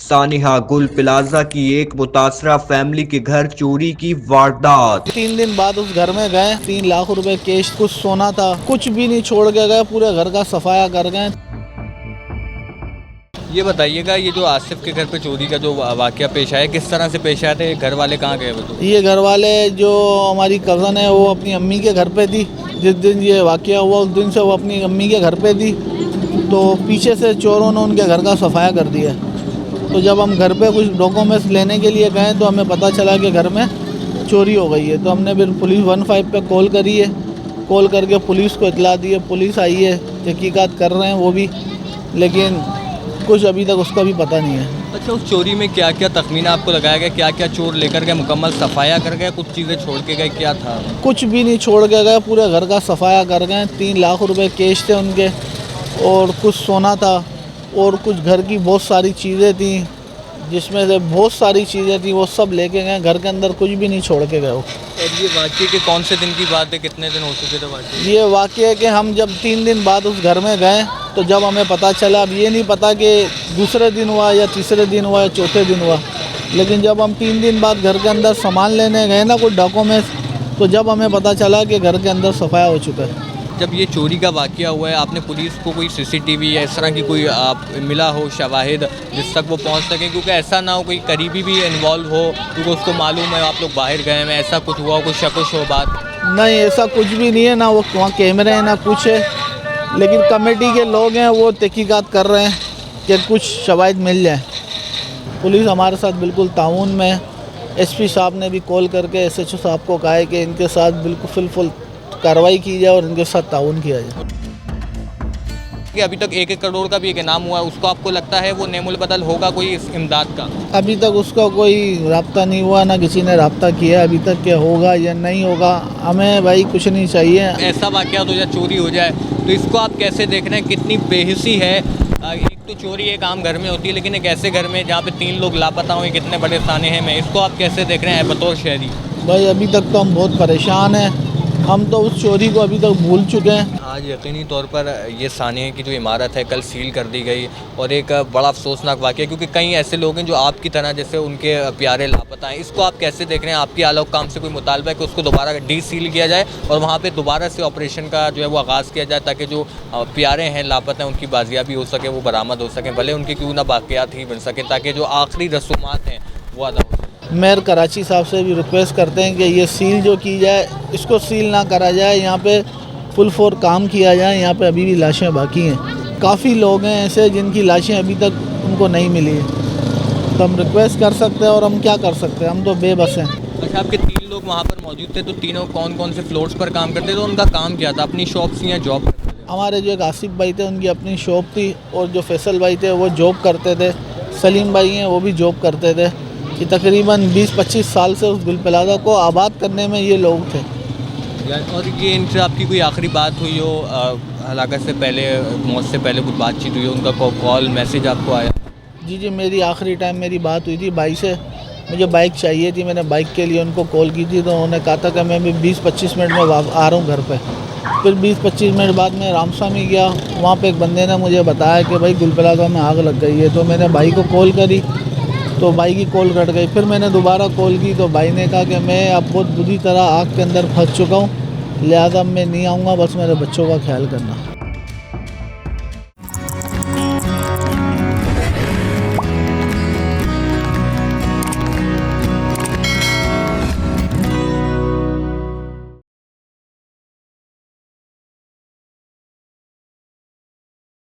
सानिहा गुल प्लाजा की एक मुतासरा फैमिली के घर चोरी की वारदात। 3 दिन बाद उस घर में गए, 3 लाख रुपए कैश, कुछ सोना था, कुछ भी नहीं छोड़ के गए, पूरे घर का सफाया कर गए। ये बताइएगा, ये जो आसिफ के घर पे चोरी का जो वाकया पेश आया, किस तरह से पेश आया था? घर वाले कहाँ गए वो? तो ये घर वाले जो हमारी कज़न है वो अपनी अम्मी के घर पे थी। जिस दिन ये वाकया हुआ उस दिन से वो अपनी अम्मी के घर पे थी, तो पीछे से चोरों ने उनके घर का सफाया कर दिया। तो जब हम घर पे कुछ डॉक्यूमेंट्स लेने के लिए गए तो हमें पता चला कि घर में चोरी हो गई है। तो हमने फिर पुलिस 15 पे कॉल करी है, कॉल करके पुलिस को इतला दी है। पुलिस आई है, तहकीकात कर रहे हैं वो भी, लेकिन कुछ अभी तक उसका भी पता नहीं है। अच्छा, उस चोरी में क्या क्या तखमीना आपको लगाया गया? क्या क्या चोर लेकर गए? मुकम्मल सफाया कर गए? कुछ चीज़ें छोड़ के गए? क्या था? कुछ भी नहीं छोड़ के गए, पूरे घर का सफाया कर गए। 3 लाख रुपए कैश थे उनके, और कुछ सोना था, और कुछ घर की बहुत सारी चीज़ें थी, जिसमें से बहुत सारी चीज़ें थी वो सब लेके गए। घर के अंदर कुछ भी नहीं छोड़ के गए वो। और ये वाकये के कौन से दिन की बात है? कितने दिन हो चुके थे वाकये? ये वाकया है कि हम जब 3 दिन बाद उस घर में गए तो जब हमें पता चला, अब ये नहीं पता कि दूसरे दिन हुआ या तीसरे दिन हुआ या चौथे दिन हुआ, लेकिन जब हम 3 दिन बाद घर के अंदर सामान लेने गए ना, कुछ डॉक्यूमेंट्स, तो जब हमें पता चला कि घर के अंदर सफाया हो चुका है। जब ये चोरी का वाकया हुआ है, आपने पुलिस को कोई सीसीटीवी या इस तरह की कोई आप मिला हो शवाहिद जिस तक वो पहुंच सकें? क्योंकि ऐसा ना हो कोई करीबी भी इन्वॉल्व हो, क्योंकि उसको मालूम है आप लोग बाहर गए हैं, ऐसा कुछ हुआ, कुछ शक हो बात? नहीं, ऐसा कुछ भी नहीं है, ना वो वहाँ कैमरे हैं ना कुछ है, लेकिन कमेटी के लोग हैं वो तहकीकात कर रहे हैं कि कुछ शवाहिद मिल जाए। पुलिस हमारे साथ बिल्कुल ताउन में है। एसपी साहब ने भी कॉल करके एसएचओ साहब को कहा है कि इनके साथ बिल्कुल फुल कार्रवाई की जाए और इनके साथ ताउन किया जाए। कि अभी तक 1-1 करोड़ का भी एक इनाम हुआ है, उसको आपको लगता है वो नेमुल बदल होगा कोई इस इमदाद का? अभी तक उसका कोई राब्ता नहीं हुआ, ना किसी ने राब्ता किया अभी तक कि होगा या नहीं होगा। हमें भाई कुछ नहीं चाहिए। ऐसा वाकया हो जाए, चोरी हो जाए, तो इसको आप कैसे देख रहे हैं? कितनी बेहिसी है। एक तो चोरी एक आम घर में होती है, लेकिन एक ऐसे घर में जहाँ पे 3 लोग लापता हुए, कितने बड़े साने हैं, मैं इसको आप कैसे देख रहे हैं बतौर शहरी? भाई अभी तक तो हम बहुत परेशान हैं। हम तो उस चोरी को अभी तक भूल चुके हैं। आज यकीनी तौर पर ये सानिया की जो इमारत है कल सील कर दी गई, और एक बड़ा अफसोसनाक वाक़या, क्योंकि कई ऐसे लोग हैं जो आपकी तरह जैसे उनके प्यारे लापता हैं। इसको आप कैसे देख रहे हैं? आपकी आला काम से कोई मुतालबा है कि उसको दोबारा डी सील किया जाए और वहाँ पे दोबारा से ऑपरेशन का जो है वो आगाज़ किया जाए, ताकि जो प्यारे हैं लापता हैं उनकी बाजियाबी हो सके, वो बरामद हो सकें, भले उनके क्यों ना बाक़ियात ही बन सके, ताकि जो आखिरी रसूमात हैं वो अदा हो सके। मेयर कराची साहब से भी रिक्वेस्ट करते हैं कि ये सील जो की जाए, इसको सील ना करा जाए, यहाँ पे फुल फोर काम किया जाए। यहाँ पे अभी भी लाशें बाकी हैं, काफ़ी लोग हैं ऐसे जिनकी लाशें अभी तक उनको नहीं मिली है। तो हम रिक्वेस्ट कर सकते हैं और हम क्या कर सकते हैं, हम तो बेबस हैं। अच्छा, आपके 3 लोग वहाँ पर मौजूद थे, तो तीनों कौन कौन से फ्लोर्स पर काम करते थे? तो उनका काम क्या था? अपनी शॉप थी या जॉब? हमारे जो एक आसिफ भाई थे उनकी अपनी शॉप थी, और जो फैसल भाई थे वो जॉब करते थे। सलीम भाई हैं वो भी जॉब करते थे। कि तकरीबन 20-25 साल से उस गुल प्लाजा को आबाद करने में ये लोग थे। और ये इनसे आपकी कोई आखिरी बात हुई हो, हलाकत से पहले, मौत से पहले कुछ बातचीत हुई हो, उनका कॉल मैसेज आपको आया? जी, मेरी आखिरी टाइम मेरी बात हुई थी भाई से। मुझे बाइक चाहिए थी, मैंने बाइक के लिए उनको कॉल की थी, तो उन्होंने कहा था कि मैं भी 20-25 मिनट में आ रहा हूँ घर पे। फिर 20-25 मिनट बाद में रामस्वामी गया, वहाँ पे एक बंदे ने मुझे बताया कि भाई गुल प्लाजा में आग लग गई है। तो मैंने भाई को कॉल करी तो भाई की कॉल कट गई। फिर मैंने दोबारा कॉल की तो भाई ने कहा कि मैं अब बहुत बुरी तरह आग के अंदर फंस चुका हूँ, लिहाजा मैं नहीं आऊँगा, बस मेरे बच्चों का ख्याल करना।